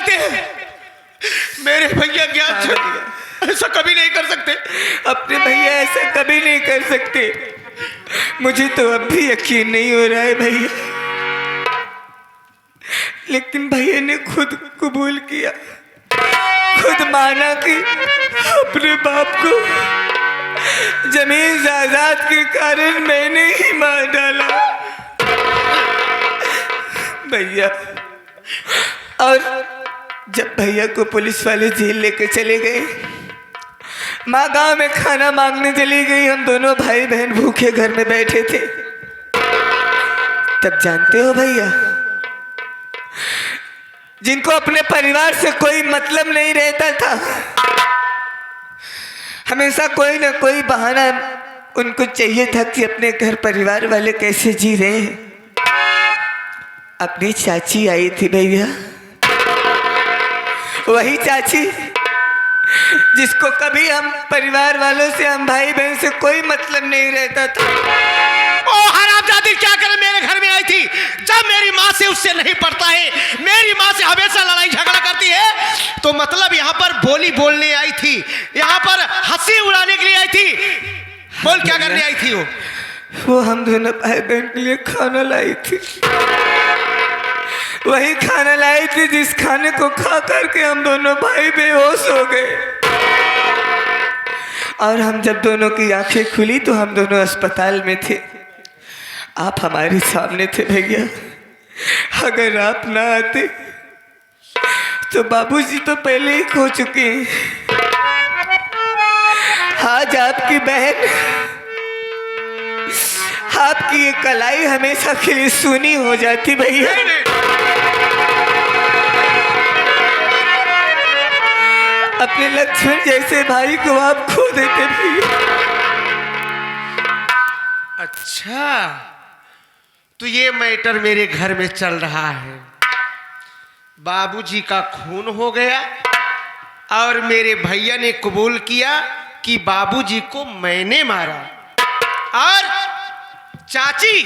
सकते हैं? मेरे भैया ज्ञान ऐसा कभी नहीं कर सकते। अपने भैया ऐसा कभी नहीं कर सकते। मुझे तो अब भी यकीन नहीं हो रहा है भैया, लेकिन भैया ने खुद कबूल किया, खुद माना कि अपने बाप को जमीन जायदाद के कारण मैंने ही मार डाला भैया। और जब भैया को पुलिस वाले जेल लेके चले गए, माँ गांव में खाना मांगने चली गई, हम दोनों भाई बहन भूखे घर में बैठे थे। तब जानते हो भैया, जिनको अपने परिवार से कोई मतलब नहीं रहता था, हमेशा कोई ना कोई बहाना उनको चाहिए था कि अपने घर परिवार वाले कैसे जी रहे हैं। अपनी चाची आई थी भैया, वही चाची जिसको कभी हम परिवार वालों से, हम भाई बहन से कोई मतलब नहीं रहता था। ओ हरामजादी, क्या करे मेरे घर में आई थी जब मेरी माँ से उससे नहीं पड़ता है, मेरी माँ से हमेशा लड़ाई झगड़ा करती है, तो मतलब यहाँ पर बोली बोलने आई थी, यहाँ पर हंसी उड़ाने के लिए आई थी। बोल क्या करने आई थी? वो हम दोनों भाई बहन के लिए खाना लाई थी। वही खाना लाई थी जिस खाने को खा करके हम दोनों भाई बेहोश हो गए। और हम जब दोनों की आंखें खुली तो हम दोनों अस्पताल में थे। आप हमारे सामने थे भैया। अगर आप ना आते तो बाबूजी तो पहले ही खो चुके हैं। आज आपकी बहन, आपकी ये कलाई हमेशा के लिए सूनी हो जाती भैया। अपने लक्ष्मण जैसे भाई को आप खो देते भैया। अच्छा, तो ये मैटर मेरे घर में चल रहा है। बाबूजी का खून हो गया और मेरे भैया ने कबूल किया कि बाबूजी को मैंने मारा। और चाची,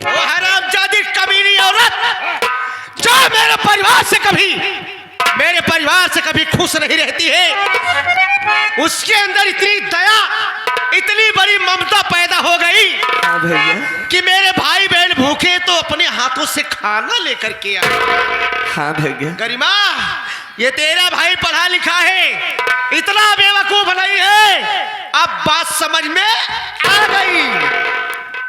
वो हरामजादी कमीनी औरत जो मेरे परिवार से कभी खुश नहीं रहती है, उसके अंदर इतनी दया, इतनी बड़ी ममता पैदा हो गई कि मेरे भाई बहन भूखे तो अपने हाथों से खाना लेकर के आए। हाँ भैया। गरिमा, ये तेरा भाई पढ़ा लिखा है, इतना बेवकूफ नहीं है। अब बात समझ में आ गई।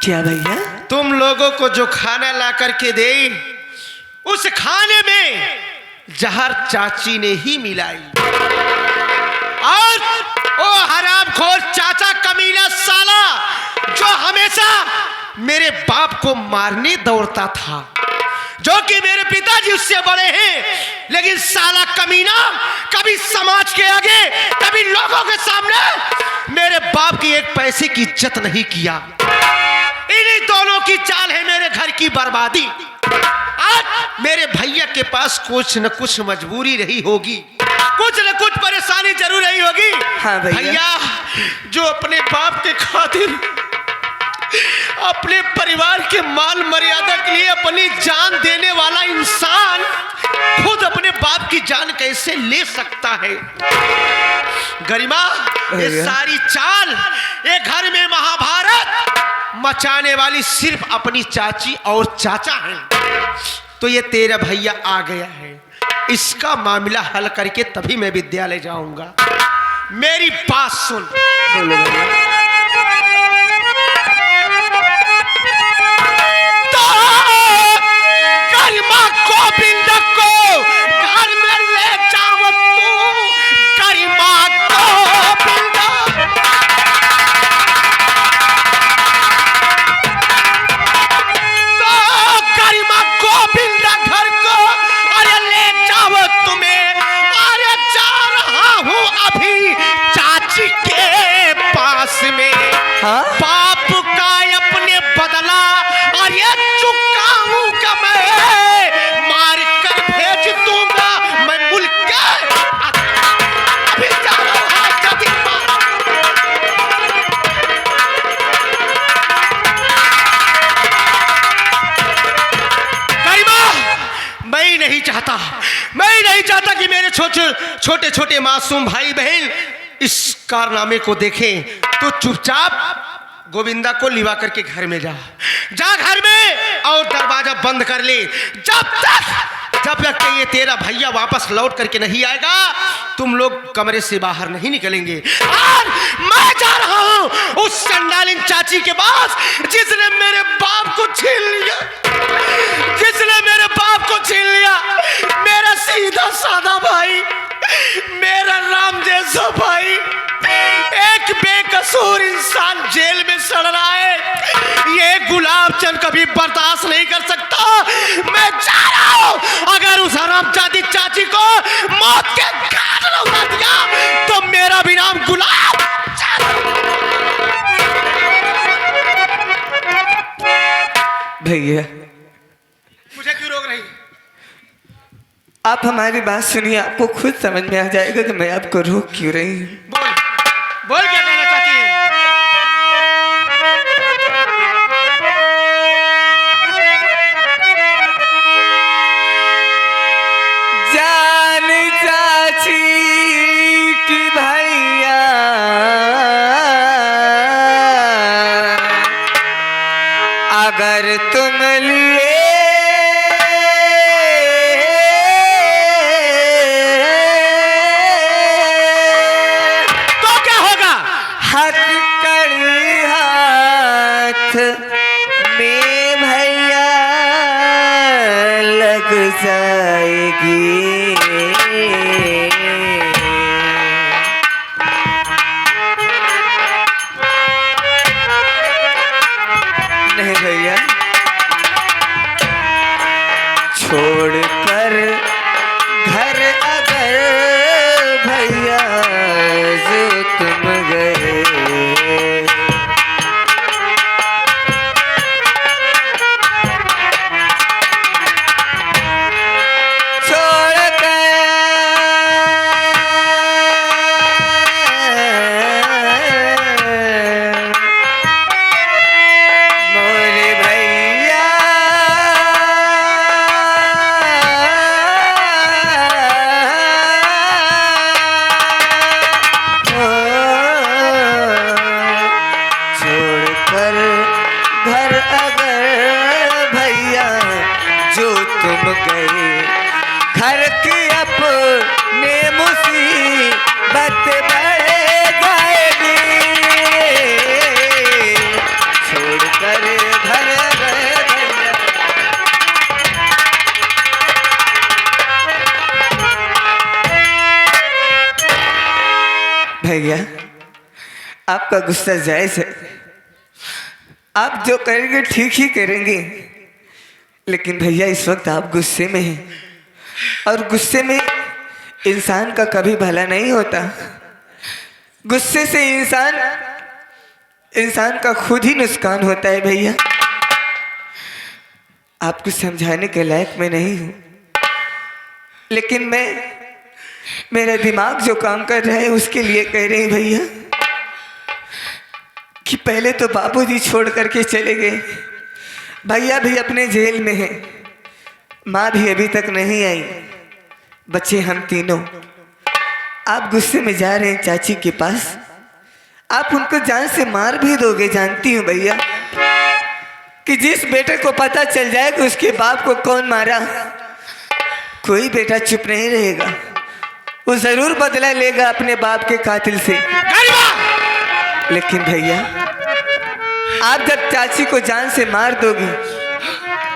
क्या भैया? तुम लोगों को जो खाना ला करके दे, उस खाने में जहर चाची ने ही मिलाई। और ओ हरामखोर चाचा कमीना साला जो हमेशा मेरे बाप को मारने दौड़ता था, जो कि मेरे पिताजी उससे बड़े हैं, लेकिन साला कमीना कभी समाज के आगे, कभी लोगों के सामने मेरे बाप की एक पैसे की इज्जत नहीं किया। इन्हीं दोनों की चाल है मेरे घर की बर्बादी। आज मेरे भैया के पास कुछ न कुछ मजबूरी रही होगी, कुछ न कुछ परेशानी जरूर रही होगी। हाँ भैया, जो अपने बाप के खातिर, अपने परिवार के मान मर्यादा के लिए अपनी जान देने वाला इंसान खुद अपने बाप की जान कैसे ले सकता है? गरिमा, ये सारी चाल, ये घर में महाभारत मचाने वाली सिर्फ अपनी चाची और चाचा हैं। तो ये तेरा भैया आ गया है, इसका मामला हल करके तभी मैं विद्यालय जाऊंगा। मेरी बात सुन। तो गरिमा गोविंद को घर में ले जाओ, तू गरिमा गोविंद। गोविंद घर को अरे ले जाओ तुम्हें, अरे जा रहा हूँ अभी चाची के पास में। हाँ? बाप का अपने बदला और ये चुकाऊंगा मैं, मार कर भेज दूंगा मैं मुल्क के। अभी जा रहा हूँ मैं नहीं चाहता, मैं कोई नहीं चाहता कि मेरे छोटे छोटे मासूम भाई बहन इस कारनामे को देखें। तो चुपचाप गोविंदा को लिवा करके घर में जा घर में और दरवाजा बंद कर ले। जब तक कि ये तेरा भैया वापस लौट करके नहीं आएगा, तुम लोग कमरे से बाहर नहीं निकलेंगे। और मैं जा रहा हूं उस संडालिन चाची के पास जिसने मेरे बाप को छीन लिया, मेरा सीधा साधा भाई, मेरा राम जैसा भाई, एक बेकसूर इंसान जेल में सड़ रहा है। ये गुलाब चंद कभी बर्दाश्त नहीं कर सकता। मैं जा रहा हूं। अगर उस हरामजादी चाची को मौत के घाट लौटा दिया तो मेरा भी नाम गुलाब चंद। भैया मुझे क्यों रोक रही? आप हमारी बात सुनिए, आपको खुद समझ में आ जाएगा कि मैं आपको रोक क्यों रही हूँ। बोल क्या कहना चाहती है? जान चाची की भैया अगर तुम लिए में भैया लग जाएगी। नहीं भैया, छोड़कर घर अगर भैया जो तुम गए, घर की अपने मुसीबत बढ़ जाएगी। छोड़कर घर भैया, आपका गुस्सा जायज है। आप जो करेंगे ठीक ही करेंगे, लेकिन भैया इस वक्त आप गुस्से में हैं और गुस्से में इंसान का कभी भला नहीं होता। गुस्से से इंसान का खुद ही नुकसान होता है। भैया आपको समझाने के लायक मैं नहीं हूँ, लेकिन मेरा दिमाग जो काम कर रहा है उसके लिए कह रहे हैं भैया कि पहले तो बाबूजी छोड़ करके चले गए, भैया भी अपने जेल में हैं, माँ भी अभी तक नहीं आई, बच्चे हम तीनों। आप गुस्से में जा रहे हैं चाची के पास, आप उनको जान से मार भी दोगे। जानती हूँ भैया कि जिस बेटे को पता चल जाए कि उसके बाप को कौन मारा, कोई बेटा चुप नहीं रहेगा, वो जरूर बदला लेगा अपने बाप के कातिल से। लेकिन भैया आप जब चाची को जान से मार दोगी,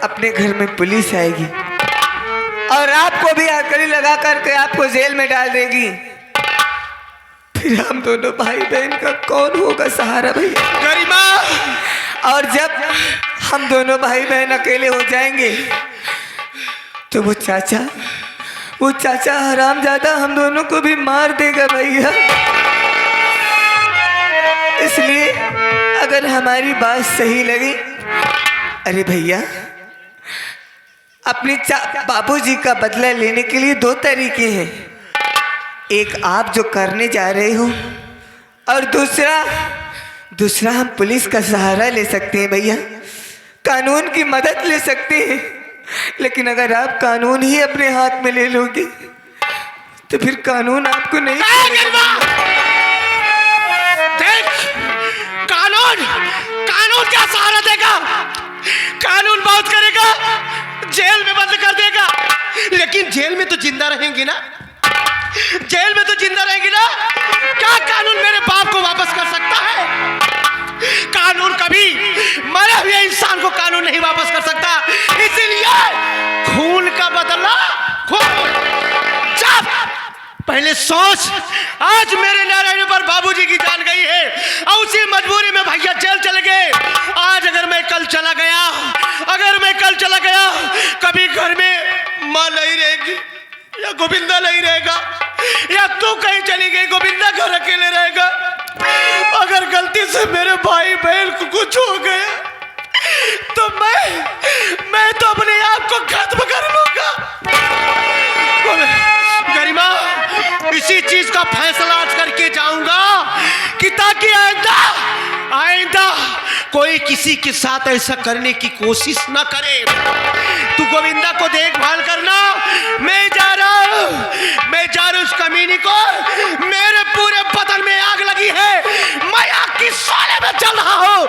अपने घर में पुलिस आएगी और आपको भी हथकड़ी लगा करके आपको जेल में डाल देगी। फिर हम दोनों भाई बहन का कौन होगा सहारा भैया? गरिमा। और जब हम दोनों भाई बहन अकेले हो जाएंगे तो वो चाचा हरामजादा हम दोनों को भी मार देगा भैया। इसलिए अगर हमारी बात सही लगी, अरे भैया अपने बाबूजी का बदला लेने के लिए दो तरीके हैं, एक आप जो करने जा रहे हो और दूसरा हम पुलिस का सहारा ले सकते हैं भैया, कानून की मदद ले सकते हैं। लेकिन अगर आप कानून ही अपने हाथ में ले लोगे तो फिर कानून आपको नहीं छोड़ेगा। देख, कानून कानून क्या सहारा देगा? कानून बहुत करेगा, जेल में बंद कर देगा, लेकिन जेल में तो जिंदा रहेंगी ना, जेल में तो जिंदा रहेंगी ना। क्या कानून मेरे बाप को वापस कर सकता है? कानून कभी मरे हुए इंसान को कानून नहीं वापस कर सकता। इसीलिए खून का बदला खून। जब पहले सोच, आज मेरे नारायण पर बाबूजी की जान गई है और उसी मजबूरी में भैया जेल चले गए। आज अगर मैं कल चला गया, कभी घर में माँ नहीं रहेगी या गोविंदा नहीं रहेगा, या तू कहीं चली गई गोविंदा घर अकेले रहेगा। अगर गलती से मेरे भाई बहन को कुछ हो गया तो मैं तो अपने आप को खत्म कर लूंगा। गरिमा, इसी चीज का फैसला आज करके जाऊंगा कि ताकि आइंदा कोई किसी के साथ ऐसा करने की कोशिश ना करे। तू गोविंदा को देखभाल करना। मैं जा रहा हूं उस कमीनी को। मेरे पूरे बदन में आग लगी है, मैं आग की शोले में जल रहा हूं।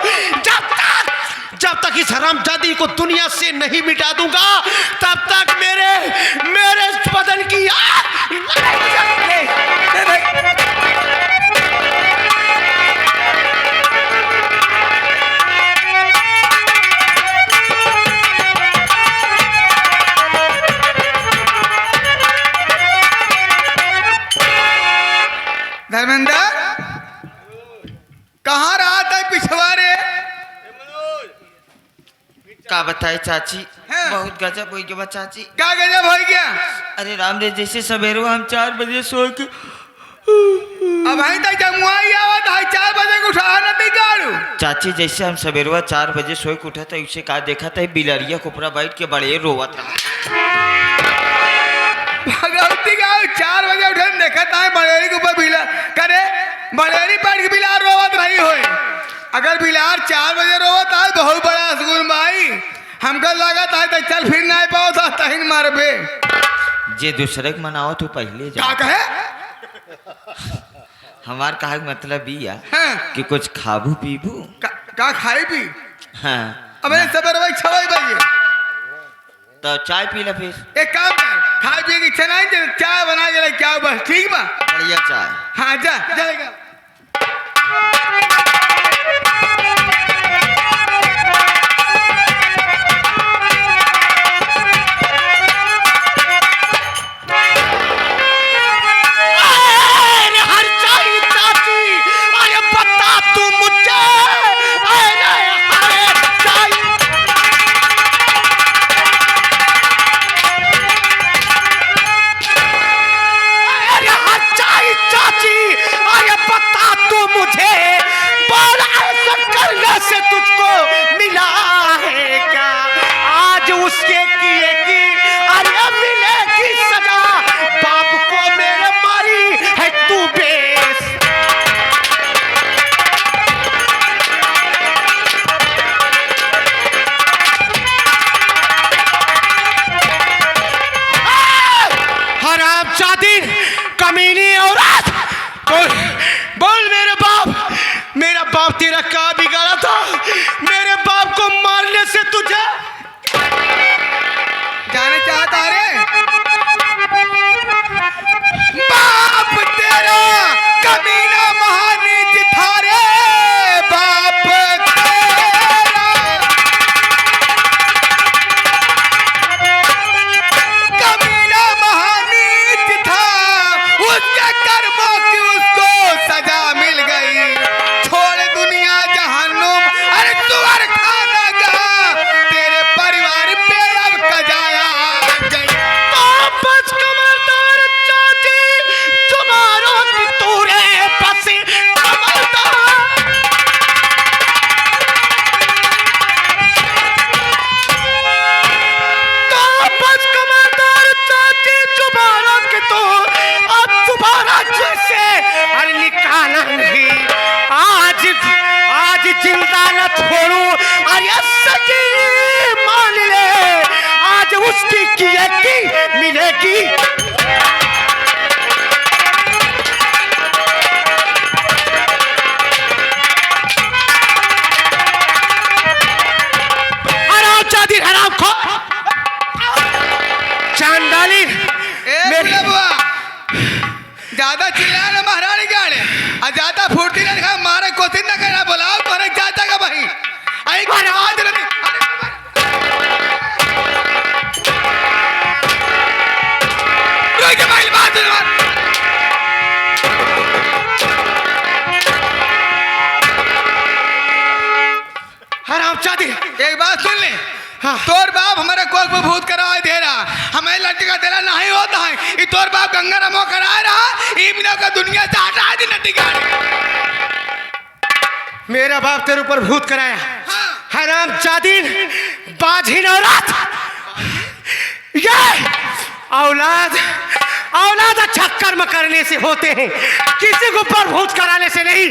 जब तक इस हरामजादी को दुनिया से नहीं मिटा दूंगा तब तक मेरे बदन की आग नहीं बुझेगी। धर्मेंद्र, कहाँ रहा था पिछवाड़े? का बताए चाची, हाँ। बहुत गजब हो गया चाची। क्या गजब हो गया? अरे राम रे, जैसे सवेरे हम 4 बजे सो के अब वहीं तक जमुआई आवा था, 4 बजे को उठा ना दी गाड़ू। चाची, जैसे हम सवेरे 4 बजे सोए के उठा था, उसे का देखा था बिलरिया कोपरा बैठ के बड़े रोवत रहा। भगवती का 4 बजे उठे देखा था बड़ेरी के ऊपर बिला करे, बड़ेरी बैठ के बिलार रोवत रही होए। अगर बिलार 4 बजे रोवत है बहुत बड़ा सुकून भाई। हमको लगा था तो चल फिर नहीं पाओ था तहिन मारबे। जे दूसरे के मनाओ तो पहले क्या जा। कहे? हमार कहा मतलब बिया हाँ। कि कुछ खाबू पीबू। का खाई भी? हाँ, अब सवेरे 6 बजे तो चाय पी ला फिर। एक काम कर, खाए पिए की इच्छा नहीं, चाय बना के ले क्या बस, ठीक बा? बढ़िया चाय। हाँ जा जाएगा। से तुझको मिला है क्या? आज उसके किए की अरे मिलेगी सजा। बाप को मेरे मारी है तू बेस। हरामजादी कमीनी औरत, बोल मेरा बाप तेरा क्या बिगाड़ा था? मेरे बाप को मारने से तुझे जाना चाहता रे? बाप तेरा कमीना महानीच था रे, बाप तेरा कमीना महानीच था। उसके कर्मों की उसको सजा मिल गई। छोड़ दुनिया जहन्नुम, अरे तुअर खाना गा, तेरे परिवार पे अब कजाया गई। की एक की मिलेगी। हराम जादी हराम खो चांडाली ए बुआ ज्यादा चिल्ला ना महारानी गाड़े और ज्यादा फुर्ती ना दिखा मारे कोशिश ना करना बुलाओ पर चाचा का भाई आई आवाज नहीं भाई बात हराम जादी एक बात सुन ले हाँ। तोर बाप हमारे कोख में भूत कराए दे रहा हमें लड़की का तेरा नहीं होता है ये तोर बाप गंगा नमो कराए रहा ये बिना का दुनिया से हटा दी लड़की का मेरा बाप तेरे ऊपर भूत कराया। हराम जादी बाझिन औरत ये औलाद औलाद अच्छा कर्म करने से होते हैं किसी को ऊपर भूत कराने से नहीं।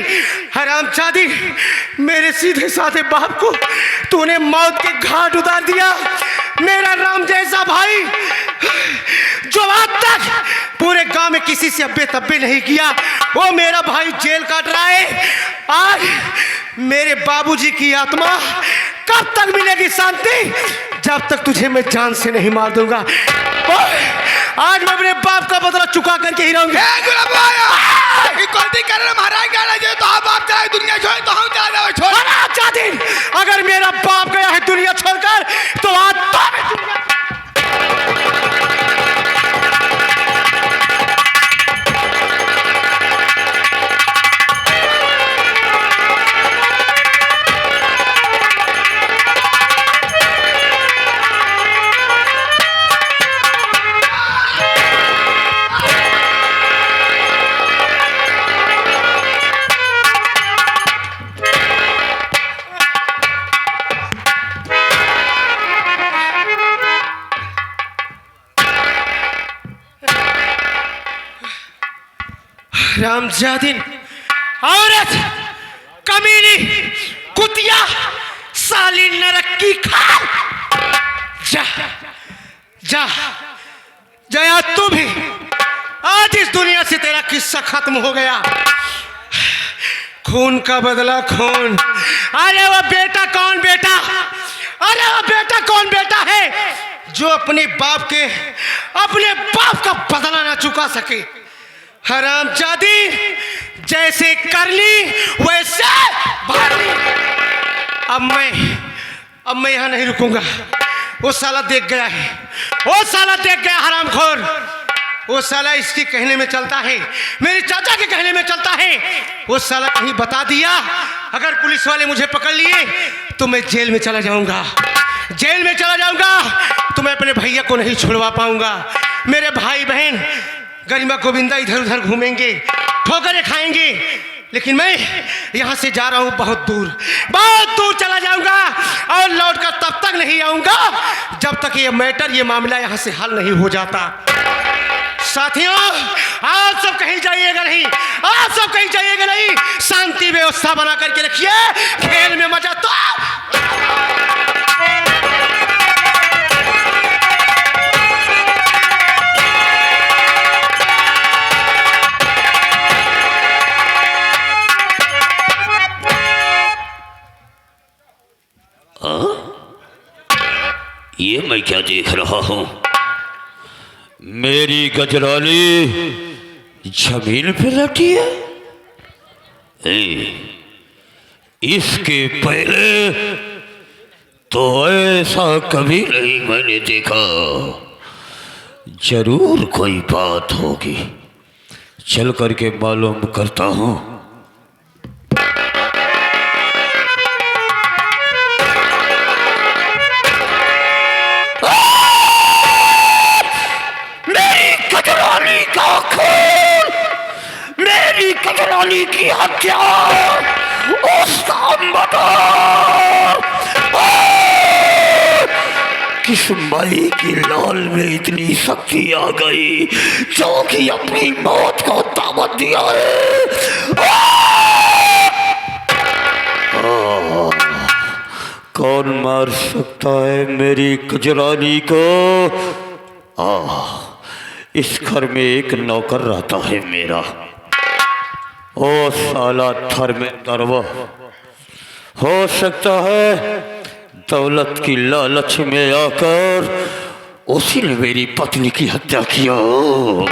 हराम जादी मेरे सीधे साधे बाप को तूने मौत के घाट उतार दिया। मेरा राम जैसा भाई जो आज तक पूरे गांव में किसी से अब्बे तब्बे नहीं किया वो मेरा भाई जेल काट रहा है। आज मेरे बाबूजी की आत्मा कब तक मिलेगी शांति जब तक तुझे मैं जान से नहीं मार दूंगा। आज मैं अपने बाप का बदला चुका करके ही रहूंगा। दुनिया छोड़ तो हम चला छोड़ जाती अगर मेरा बाप गया है दुनिया छोड़कर तो आज तो मैं दुनिया रामजादिन औरत कमीनी कुतिया साली नरक की खाल जा जा जया तू भी आज इस दुनिया से तेरा किस्सा खत्म हो गया। खून का बदला खून। अरे वो बेटा कौन बेटा अरे वो बेटा कौन बेटा है जो अपने बाप का बदला ना चुका सके। हरामजादी जैसे कर ली वैसे भाग ली। अब मैं यहाँ नहीं रुकूंगा। वो साला देख गया है वो साला देख गया हरामखोर। वो साला इसके कहने में चलता है मेरे चाचा के कहने में चलता है। वो साला कहीं बता दिया अगर पुलिस वाले मुझे पकड़ लिए तो मैं जेल में चला जाऊंगा। जेल में चला जाऊंगा तो मैं अपने भैया को नहीं छुड़वा पाऊंगा। मेरे भाई बहन गरिमा गोविंदा इधर उधर घूमेंगे ठोकरें खाएंगे लेकिन मैं यहाँ से जा रहा हूँ बहुत दूर चला जाऊंगा और लौट कर तब तक नहीं आऊंगा जब तक ये मामला यहाँ से हल नहीं हो जाता। साथियों आप सब कहीं जाइएगा नहीं आप सब कहीं जाइएगा नहीं। शांति व्यवस्था बना करके रखिए। खेल में मजा तो ये मैं क्या देख रहा हूं? मेरी गजराली जमीन पे लटी है। इसके पहले तो ऐसा कभी नहीं मैंने देखा। जरूर कोई बात होगी, चल करके मालूम करता हूं। मेरी कजरानी की हत्या उसका मर्डर। किस माई की लाल में इतनी शक्ति आ गई जो कि अपनी मौत को दावत दिया है। कौन मार सकता है मेरी कजरानी को? इस घर में एक नौकर रहता है मेरा, ओ साला धर्मेंद्रवा। हो सकता है दौलत की लालच में आकर उसी ने मेरी पत्नी की हत्या किया हो।